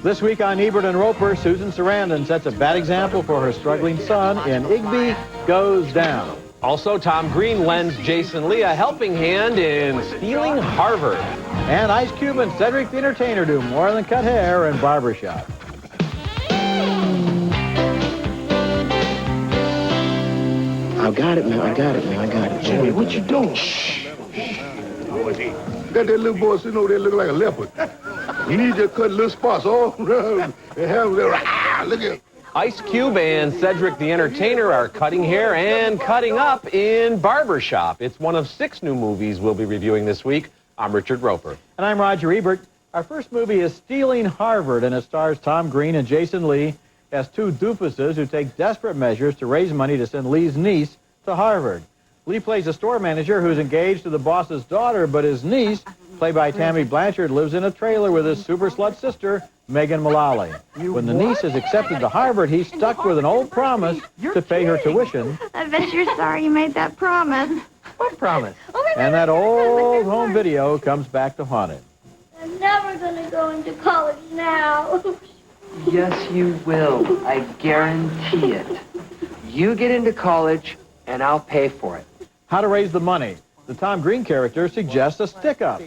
This week on Ebert and Roeper, Susan Sarandon sets a bad example for her struggling son in Igby Goes Down. Also, Tom Green lends Jason Lee a helping hand in stealing Harvard. And Ice Cube and Cedric the Entertainer do more than cut hair in Barbershop. I got it, man. I got it, man. I got it. Jimmy, what you doing? Shh. That little boy sitting over there looking like a leopard. You need to cut little spots all around and have a little, look at him. Ice Cube and Cedric the Entertainer are cutting hair and cutting up in Barbershop. It's one of 6 new movies we'll be reviewing this week. I'm Richard Roeper. And I'm Roger Ebert. Our first movie is Stealing Harvard, and it stars Tom Green and Jason Lee as 2 doofuses who take desperate measures to raise money to send Lee's niece to Harvard. Lee plays a store manager who's engaged to the boss's daughter, but his niece, played by Tammy Blanchard, lives in a trailer with his super slut sister, Megan Mullally. When the niece is accepted to Harvard, he's stuck with an old promise to pay her tuition. I bet you're sorry you made that promise. What promise? And that old home video comes back to haunt him. I'm never going to go into college now. Yes, you will. I guarantee it. You get into college, and I'll pay for it. How to raise the money? The Tom Green character suggests a stick-up.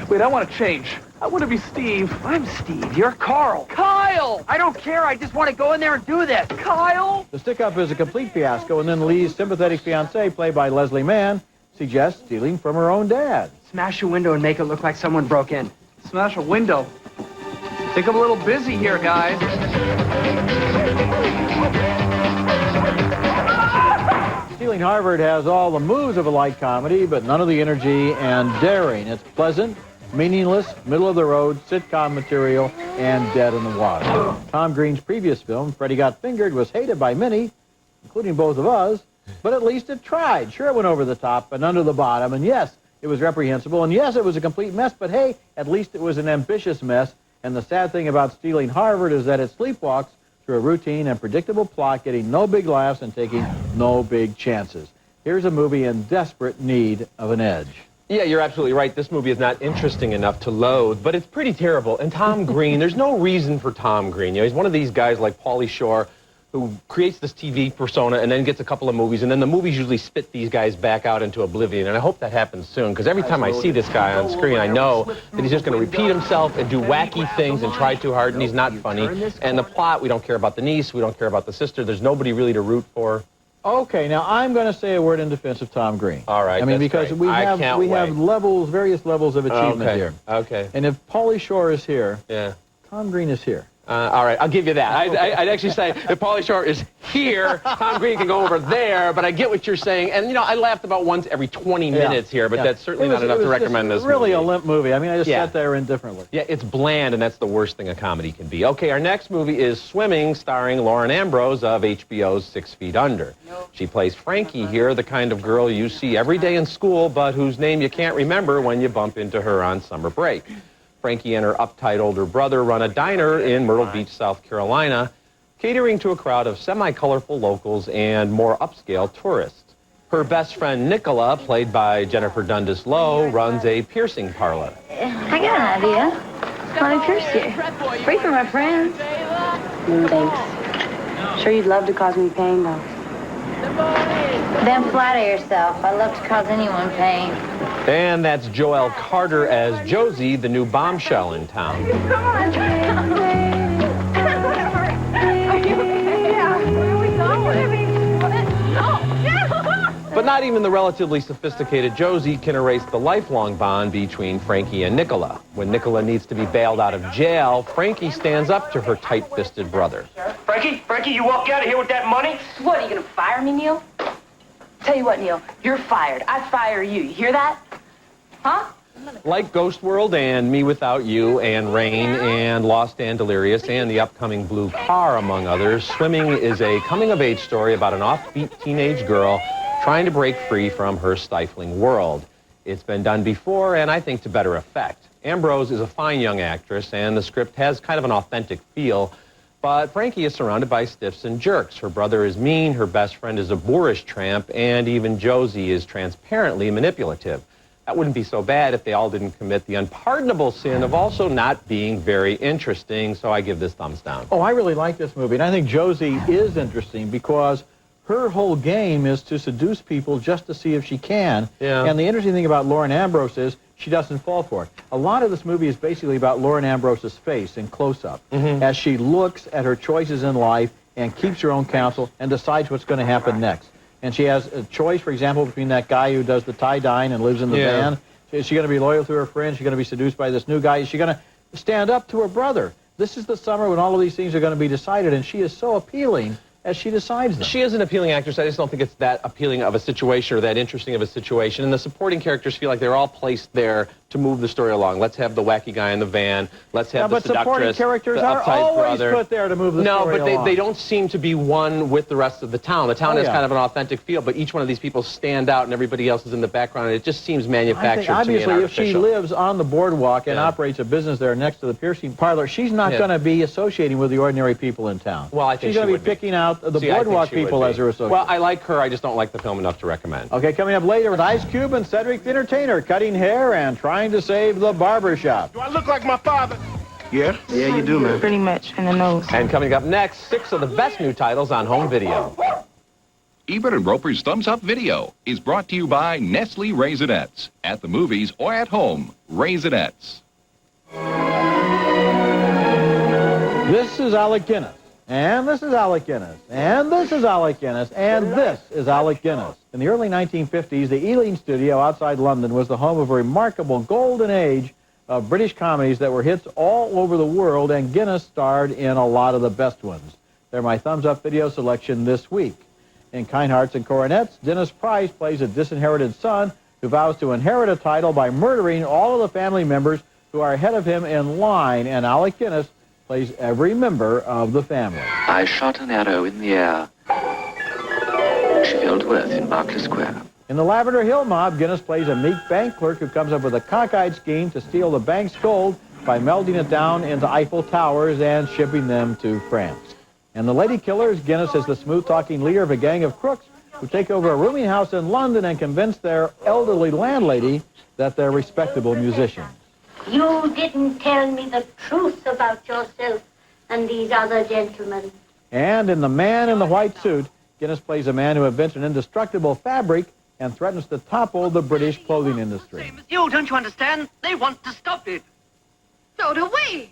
Wait, I want to change. I want to be Steve. I'm Steve. You're Carl. Kyle! I don't care. I just want to go in there and do this. Kyle! The stick-up is a complete fiasco, and then Lee's sympathetic fiancée, played by Leslie Mann, suggests stealing from her own dad. Smash a window and make it look like someone broke in. Smash a window. Think I'm a little busy here, guys. Stealing Harvard has all the moves of a light comedy, but none of the energy and daring. It's pleasant, meaningless, middle-of-the-road sitcom material, and dead in the water. Tom Green's previous film, Freddy Got Fingered, was hated by many, including both of us, but at least it tried. Sure, it went over the top and under the bottom, and yes, it was reprehensible, and yes, it was a complete mess, but hey, at least it was an ambitious mess, and the sad thing about Stealing Harvard is that it sleepwalks through a routine and predictable plot, getting no big laughs and taking no big chances. Here's a movie in desperate need of an edge. Yeah, you're absolutely right. This movie is not interesting enough to loathe, but it's pretty terrible. And Tom Green, there's no reason for Tom Green. You know, he's one of these guys like Pauly Shore who creates this TV persona and then gets a couple of movies, and then the movies usually spit these guys back out into oblivion. And I hope that happens soon, because every time I see this guy on screen, I know that he's just going to repeat himself and do wacky things and try too hard, and he's not funny. And the plot, we don't care about the niece, we don't care about the sister. There's nobody really to root for. Okay, now I'm going to say a word in defense of Tom Green. All right, I mean, because great. we have levels, various levels of achievement here. Okay. And if Pauly Shore is here, yeah, Tom Green is here. All right, I'll give you that. I'd actually say if Pauly Shore is here, Tom Green can go over there, but I get what you're saying. And, you know, I laughed about once every 20 minutes here, but that's certainly not enough to recommend this really movie. A limp movie. I mean, I just sat there indifferently. Yeah, it's bland, and that's the worst thing a comedy can be. Okay, our next movie is Swimming, starring Lauren Ambrose of HBO's 6 Feet Under. She plays Frankie here, the kind of girl you see every day in school, but whose name you can't remember when you bump into her on summer break. Frankie and her uptight older brother run a diner in Myrtle Beach, South Carolina, catering to a crowd of semi-colorful locals and more upscale tourists. Her best friend, Nicola, played by Jennifer Dundas Lowe, runs a piercing parlor. I got an idea. Let me pierce you. Free for my friends. Thanks. Sure you'd love to cause me pain, though. Then flatter yourself. I love to cause anyone pain. And that's Joelle Carter as Josie, the new bombshell in town. Come on. But not even the relatively sophisticated Josie can erase the lifelong bond between Frankie and Nicola. When Nicola needs to be bailed out of jail, Frankie stands up to her tight-fisted brother. Frankie, you walk out of here with that money? What, are you going to fire me, Neil? Tell you what, Neil, you're fired. I fire you. You hear that? Huh? Like Ghost World and Me Without You and Rain and Lost and Delirious and the upcoming Blue Car, among others, Swimming is a coming-of-age story about an offbeat teenage girl trying to break free from her stifling world. It's been done before, and I think to better effect. Ambrose is a fine young actress, and the script has kind of an authentic feel, but Frankie is surrounded by stiffs and jerks. Her brother is mean, her best friend is a boorish tramp, and even Josie is transparently manipulative. That wouldn't be so bad if they all didn't commit the unpardonable sin of also not being very interesting, so I give this thumbs down. Oh, I really like this movie, and I think Josie is interesting because her whole game is to seduce people just to see if she can. Yeah. And the interesting thing about Lauren Ambrose is she doesn't fall for it. A lot of this movie is basically about Lauren Ambrose's face in close-up as she looks at her choices in life and keeps her own counsel and decides what's going to happen next. And she has a choice, for example, between that guy who does the tie-dyeing and lives in the van. Is she going to be loyal to her friend? Is she going to be seduced by this new guy? Is she going to stand up to her brother? This is the summer when all of these things are going to be decided, and she is so appealing as she decides them. She is an appealing actress. I just don't think it's that appealing of a situation or that interesting of a situation. And the supporting characters feel like they're all placed there to move the story along. Let's have the wacky guy in the van. Let's have the seductress, supporting characters the are uptight always brother. put there to move the story along. No, but they don't seem to be one with the rest of the town. The town has kind of an authentic feel, but each one of these people stand out and everybody else is in the background, and it just seems manufactured to me and obviously, if she artificial. lives on the boardwalk and operates a business there next to the piercing parlor, she's not going to be associating with the ordinary people in town. Well, I think she's going to be picking out the boardwalk people as her associates. Well, I like her. I just don't like the film enough to recommend. Okay, coming up later with Ice Cube and Cedric the Entertainer, cutting hair and trying to save the barbershop. Do I look like my father? Yeah? Yeah, you do, man. Pretty much, in the nose. And coming up next, 6 of the best new titles on home video. Ebert and Roeper's Thumbs Up Video is brought to you by Nestle Raisinets. At the movies or at home, Raisinets. This is Alec Guinness, and this is Alec Guinness, and this is Alec Guinness, and this is Alec Guinness. In the early 1950s, the Ealing studio outside London was the home of a remarkable golden age of British comedies that were hits all over the world, and Guinness starred in a lot of the best ones. They're my thumbs up video selection this week. In Kind Hearts and Coronets, Dennis Price plays a disinherited son who vows to inherit a title by murdering all of the family members who are ahead of him in line, and Alec Guinness plays every member of the family. I shot an arrow in the air. She fell to earth in Berkeley Square. In the Lavender Hill Mob, Guinness plays a meek bank clerk who comes up with a cockeyed scheme to steal the bank's gold by melting it down into Eiffel Towers and shipping them to France. And the Lady Killers, Guinness is the smooth-talking leader of a gang of crooks who take over a rooming house in London and convince their elderly landlady that they're respectable musicians. You didn't tell me the truth about yourself and these other gentlemen. And in The Man in the White Suit, Guinness plays a man who invents an indestructible fabric and threatens to topple the British clothing industry. Same as you, don't you understand? They want to stop it. So do we.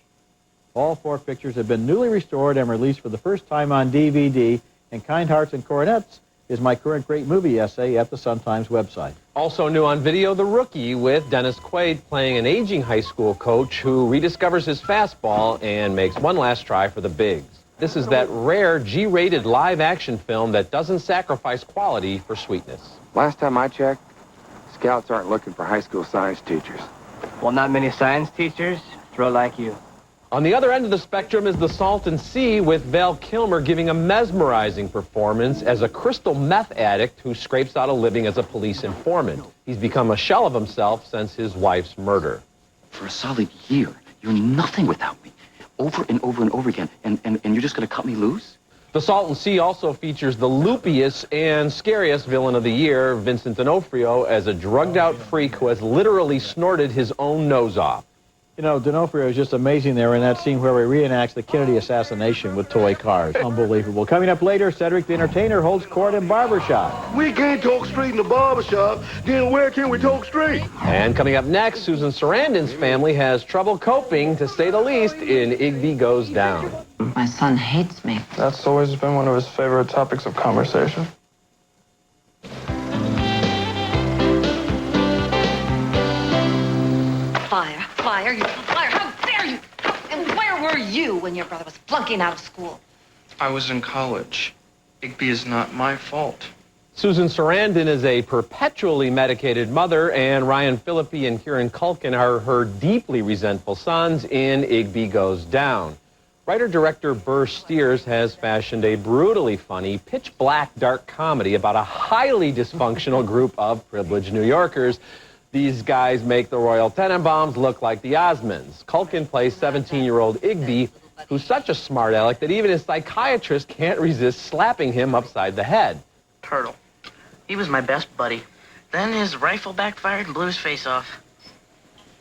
All 4 pictures have been newly restored and released for the first time on DVD, and Kind Hearts and Coronets is my current great movie essay at the Sun-Times website. Also new on video, The Rookie, with Dennis Quaid playing an aging high school coach who rediscovers his fastball and makes one last try for the bigs. This is that rare G-rated live-action film that doesn't sacrifice quality for sweetness. Last time I checked, scouts aren't looking for high school science teachers. Well, not many science teachers throw like you. On the other end of the spectrum is The Salton Sea, with Val Kilmer giving a mesmerizing performance as a crystal meth addict who scrapes out a living as a police informant. He's become a shell of himself since his wife's murder. For a solid year, you're nothing without me. Over and over and over again. And you're just going to cut me loose? The Salton Sea also features the loopiest and scariest villain of the year, Vincent D'Onofrio, as a drugged-out freak who has literally snorted his own nose off. You know, D'Onofrio is just amazing there in that scene where he reenacts the Kennedy assassination with toy cars. Unbelievable. Coming up later, Cedric the Entertainer holds court in Barbershop. We can't talk straight in the barbershop, then where can we talk straight? And coming up next, Susan Sarandon's family has trouble coping, to say the least, in Igby Goes Down. My son hates me. That's always been one of his favorite topics of conversation. Fire, you liar! How dare you! And where were you when your brother was flunking out of school? I was in college. Igby is not my fault. Susan Sarandon is a perpetually medicated mother, and Ryan Phillippe and Kieran Culkin are her deeply resentful sons in Igby Goes Down. Writer-director Burr Steers has fashioned a brutally funny, pitch-black dark comedy about a highly dysfunctional group of privileged New Yorkers. These guys make the Royal Tenenbaums look like the Osmonds. Culkin plays 17-year-old Igby, who's such a smart aleck that even his psychiatrist can't resist slapping him upside the head. Turtle. He was my best buddy. Then his rifle backfired and blew his face off.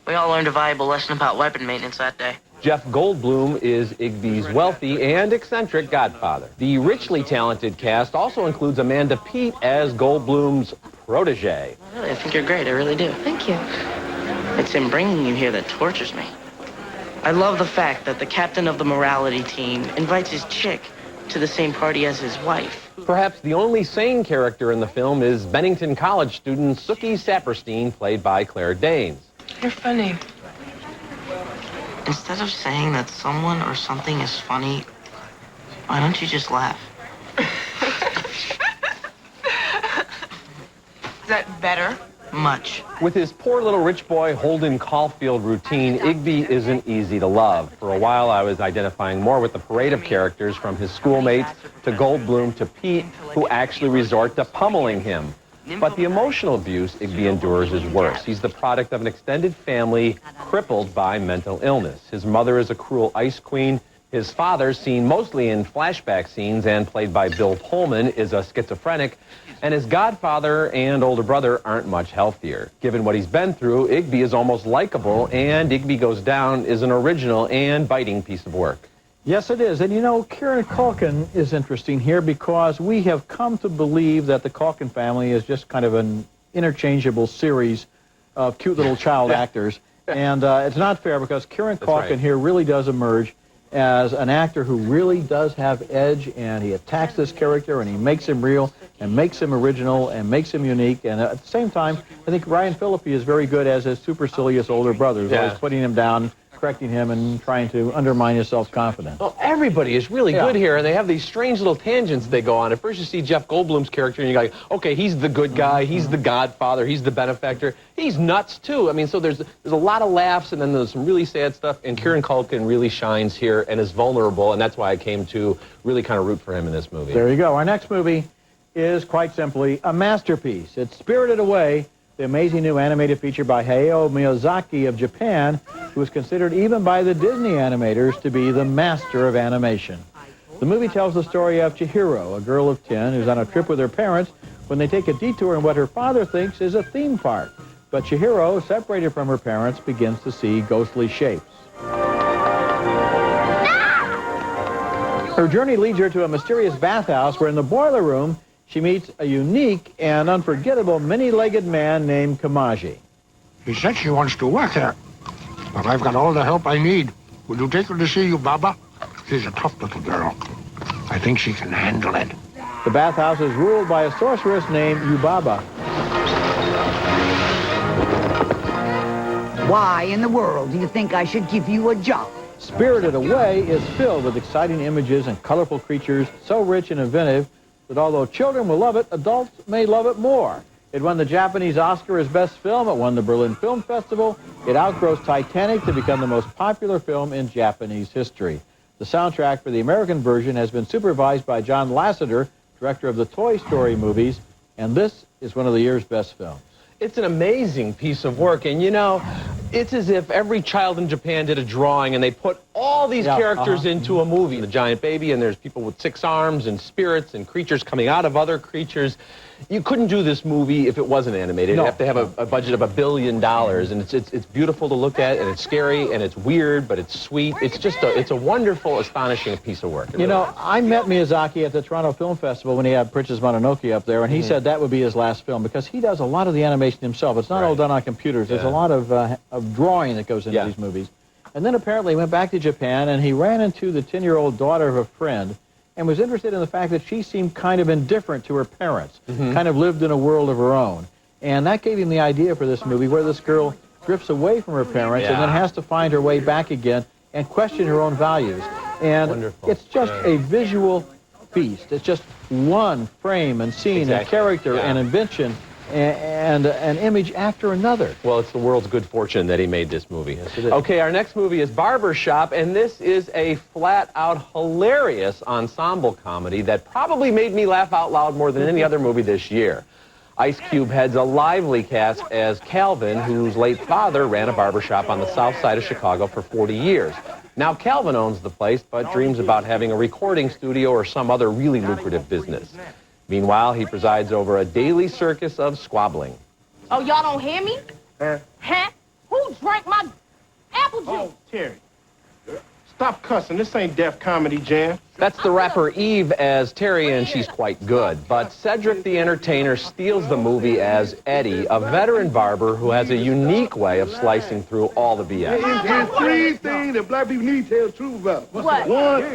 We all learned a valuable lesson about weapon maintenance that day. Jeff Goldblum is Igby's wealthy and eccentric godfather. The richly talented cast also includes Amanda Peet as Goldblum's protege. Really, I think you're great. I really do. Thank you. It's him bringing you here that tortures me. I love the fact that the captain of the morality team invites his chick to the same party as his wife. Perhaps the only sane character in the film is Bennington College student Sookie Saperstein, played by Claire Danes. You're funny. Instead of saying that someone or something is funny, why don't you just laugh? Is that better? Much. With his poor little rich boy Holden Caulfield routine, Igby isn't easy to love. For a while, I was identifying more with the parade of characters, from his schoolmates to Goldblum to Pete, who actually resort to pummeling him. But the emotional abuse Igby endures is worse. He's the product of an extended family crippled by mental illness. His mother is a cruel ice queen. His father, seen mostly in flashback scenes and played by Bill Pullman, is a schizophrenic. And his godfather and older brother aren't much healthier. Given what he's been through, Igby is almost likable, and Igby Goes Down is an original and biting piece of work. Yes, it is. And you know, Kieran Culkin is interesting here because we have come to believe that the Culkin family is just kind of an interchangeable series of cute little child actors. And it's not fair because Kieran Culkin here really does emerge as an actor who really does have edge, and he attacks this character and he makes him real and makes him original and makes him unique. And at the same time, I think Ryan Phillippe is very good as his supercilious older brother, who's always putting him down, correcting him, and trying to undermine his self-confidence. Well, everybody is really good here, and they have these strange little tangents they go on. At first you see Jeff Goldblum's character, and you're like, okay, he's the good guy, he's the godfather, he's the benefactor. He's nuts, too. I mean, so there's a lot of laughs, and then there's some really sad stuff, and Kieran Culkin really shines here and is vulnerable, and that's why I came to really kind of root for him in this movie. There you go. Our next movie is, quite simply, a masterpiece. It's Spirited Away, the amazing new animated feature by Hayao Miyazaki of Japan, who is considered even by the Disney animators to be the master of animation. The movie tells the story of Chihiro, a girl of 10 who's on a trip with her parents when they take a detour in what her father thinks is a theme park. But Chihiro, separated from her parents, begins to see ghostly shapes. Her journey leads her to a mysterious bathhouse where in the boiler room she meets a unique and unforgettable many-legged man named Kamaji. She said she wants to work here, but I've got all the help I need. Would you take her to see Yubaba? She's a tough little girl. I think she can handle it. The bathhouse is ruled by a sorceress named Yubaba. Why in the world do you think I should give you a job? Spirited Away is filled with exciting images and colorful creatures, so rich and inventive that although children will love it, adults may love it more. It won the Japanese Oscar as Best Film. It won the Berlin Film Festival. It outgrows Titanic to become the most popular film in Japanese history. The soundtrack for the American version has been supervised by John Lasseter, director of the Toy Story movies, and this is one of the year's best films. It's an amazing piece of work, and you know, it's as if every child in Japan did a drawing and they put all these characters into a movie. The giant baby, and there's people with 6 arms and spirits and creatures coming out of other creatures. You couldn't do this movie if it wasn't animated. You'd have to have a budget of $1 billion, and it's beautiful to look at, and it's scary, and it's weird, but it's sweet. It's just it's a wonderful, astonishing piece of work. You know, I met Miyazaki at the Toronto Film Festival when he had Princess Mononoke up there, and he said that would be his last film because he does a lot of the animation himself. It's not all done on computers. There's a lot of drawing that goes into these movies. And then apparently he went back to Japan, and he ran into the 10-year-old daughter of a friend and was interested in the fact that she seemed kind of indifferent to her parents, kind of lived in a world of her own. And that gave him the idea for this movie where this girl drifts away from her parents and then has to find her way back again and question her own values. And it's just a visual feast. It's just one frame and scene and character and invention and an image after another. Well, it's the world's good fortune that he made this movie. Yes, it is. Okay, our next movie is Barbershop, and this is a flat-out hilarious ensemble comedy that probably made me laugh out loud more than any other movie this year. Ice Cube heads a lively cast as Calvin, whose late father ran a barbershop on the south side of Chicago for 40 years. Now Calvin owns the place, but dreams about having a recording studio or some other really lucrative business. Meanwhile, he presides over a daily circus of squabbling. Oh, y'all don't hear me? Huh? Huh? Who drank my apple juice? Oh, Terry. Stop cussing. This ain't Def Comedy Jam. That's the rapper Eve as Terry, and she's quite good. But Cedric the Entertainer steals the movie as Eddie, a veteran barber who has a unique way of slicing through all the BS. There's three things that black people need to tell the truth about. What?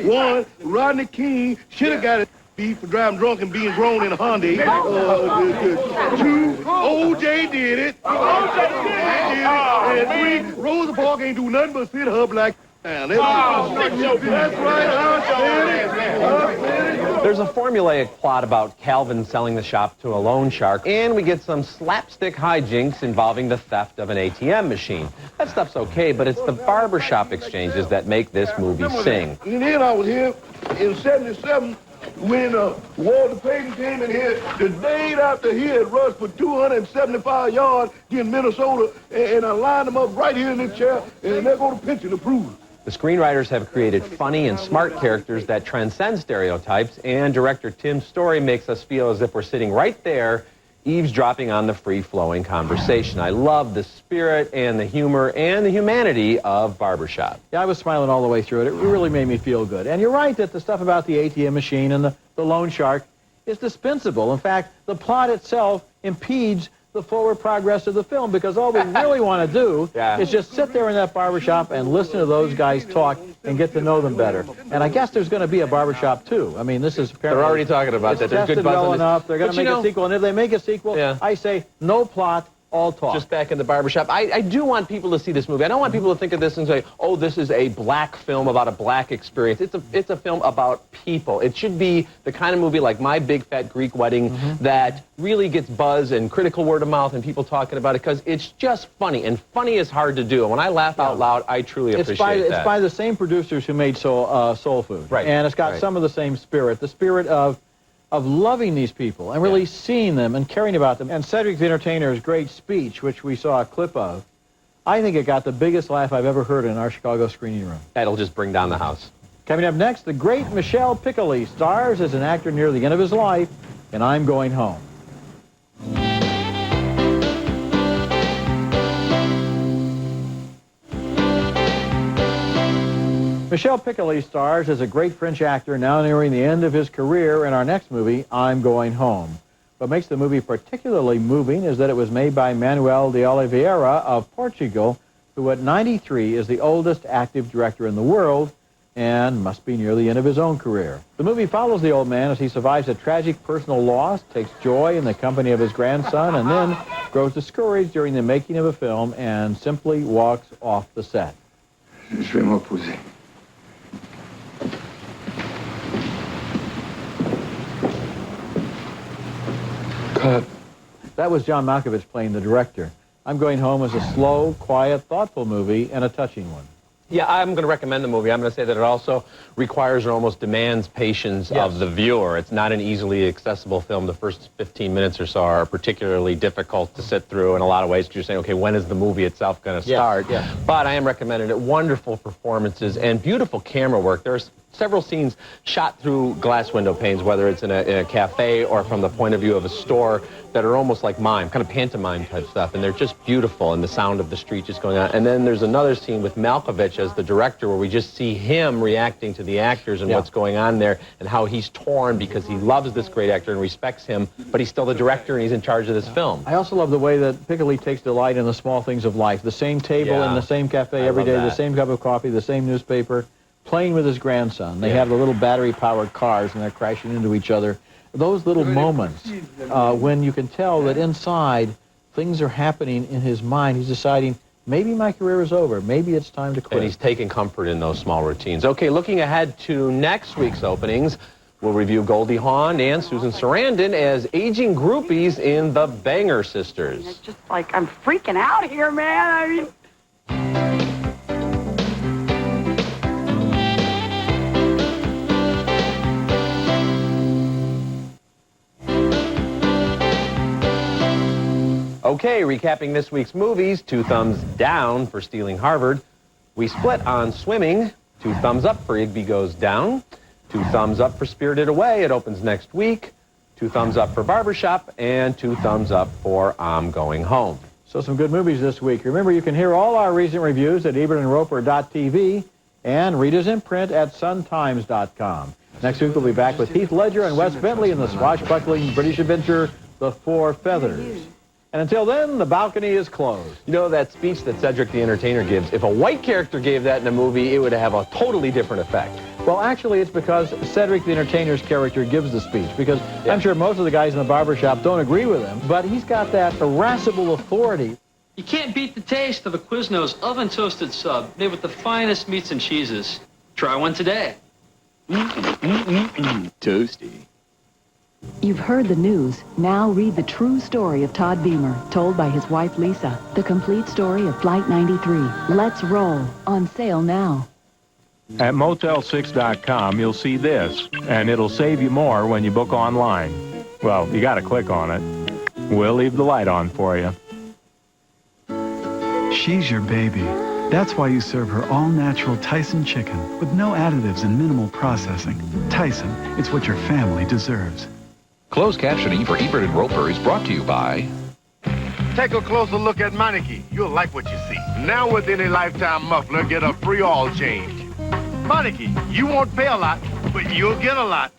One, Rodney King should have got a beat for driving drunk and being grown in a Hyundai. Two, OJ did it. And three, Rosa Parks ain't do nothing but sit her black down. That's right. There's a formulaic plot about Calvin selling the shop to a loan shark, and we get some slapstick hijinks involving the theft of an ATM machine. That stuff's okay, but it's the barbershop exchanges that make this movie sing. And then I was here in 77 when Walter Payton came in here the day after he had rushed for 275 yards against Minnesota, and I lined them up right here in this chair, and there go the pension approval. The screenwriters have created funny and smart characters that transcend stereotypes, and director Tim Story makes us feel as if we're sitting right there, eavesdropping on the free-flowing conversation. I love the spirit and the humor and the humanity of Barbershop. Yeah, I was smiling all the way through it. It really made me feel good. And you're right that the stuff about the ATM machine and the loan shark is dispensable. In fact, the plot itself impedes the forward progress of the film, because all we really want to do is just sit there in that barbershop and listen to those guys talk and get to know them better. And I guess there's going to be a Barbershop 2. I mean, this is apparently... They're already talking about that. There's good buzz well on this. enough. They're going to make a sequel. And if they make a sequel, I say no plot, all talk. Just back in the barbershop. I do want people to see this movie. I don't want people to think of this and say, oh, this is a black film about a black experience. It's a film about people. It should be the kind of movie like My Big Fat Greek Wedding that really gets buzz and critical word of mouth and people talking about it, because it's just funny, and funny is hard to do. And when I laugh out loud, I truly appreciate that. It's by the same producers who made Soul Food. Right. And it's got some of the same spirit, the spirit of loving these people and really seeing them and caring about them. And Cedric the Entertainer's great speech, which we saw a clip of, I think it got the biggest laugh I've ever heard in our Chicago screening room. That'll just bring down the house. Coming up next, the great Michel Piccoli stars as an actor near the end of his life in I'm Going Home. Michel Piccoli stars as a great French actor now nearing the end of his career in our next movie, I'm Going Home. What makes the movie particularly moving is that it was made by Manuel de Oliveira of Portugal, who at 93 is the oldest active director in the world and must be near the end of his own career. The movie follows the old man as he survives a tragic personal loss, takes joy in the company of his grandson, and then grows discouraged during the making of a film and simply walks off the set. Je vais m'opposer. Cut. That was John Malkovich playing the director. I'm Going Home is a slow, quiet, thoughtful movie and a touching one. Yeah, I'm going to recommend the movie. I'm going to say that it also requires or almost demands patience of the viewer. It's not an easily accessible film. The first 15 minutes or so are particularly difficult to sit through in a lot of ways, because you're saying, okay, when is the movie itself going to start? But I am recommending it. Wonderful performances and beautiful camera work. There's several scenes shot through glass window panes, whether it's in a cafe or from the point of view of a store, that are almost like mime, kind of pantomime type stuff, and they're just beautiful, and the sound of the street just going on. And then there's another scene with Malkovich as the director where we just see him reacting to the actors and what's going on there, and how he's torn because he loves this great actor and respects him, but he's still the director and he's in charge of this film. I also love the way that Piccoli takes delight in the small things of life. The same table in the same cafe every day, the same cup of coffee, the same newspaper, playing with his grandson. They have the little battery-powered cars and they're crashing into each other. Those little moments when you can tell that inside things are happening in his mind. He's deciding, maybe my career is over. Maybe it's time to quit. And he's taking comfort in those small routines. Okay, looking ahead to next week's openings, we'll review Goldie Hawn and Susan Sarandon as aging groupies in The Banger Sisters. It's just like, I'm freaking out here, man. I mean... Okay, recapping this week's movies, 2 thumbs down for Stealing Harvard. We split on Swimming, 2 thumbs up for Igby Goes Down, 2 thumbs up for Spirited Away. It opens next week. 2 thumbs up for Barbershop, and 2 thumbs up for I'm Going Home. So some good movies this week. Remember, you can hear all our recent reviews at ebertandroper.tv and read us in print at suntimes.com. Next week, we'll be back with Heath Ledger and Wes Bentley in the swashbuckling British adventure, The Four Feathers. And until then, the balcony is closed. You know that speech that Cedric the Entertainer gives? If a white character gave that in a movie, it would have a totally different effect. Well, actually, it's because Cedric the Entertainer's character gives the speech, because I'm sure most of the guys in the barbershop don't agree with him, but he's got that irascible authority. You can't beat the taste of a Quiznos oven-toasted sub made with the finest meats and cheeses. Try one today. Toasty. You've heard the news. Now read the true story of Todd Beamer, told by his wife Lisa. The complete story of Flight 93. Let's roll. On sale now. At Motel6.com, you'll see this, and it'll save you more when you book online. Well, you gotta click on it. We'll leave the light on for you. She's your baby. That's why you serve her all-natural Tyson chicken with no additives and minimal processing. Tyson, it's what your family deserves. Closed captioning for Ebert and Roeper is brought to you by... Take a closer look at Meineke. You'll like what you see. Now with any lifetime muffler, get a free oil change. Meineke, you won't pay a lot, but you'll get a lot.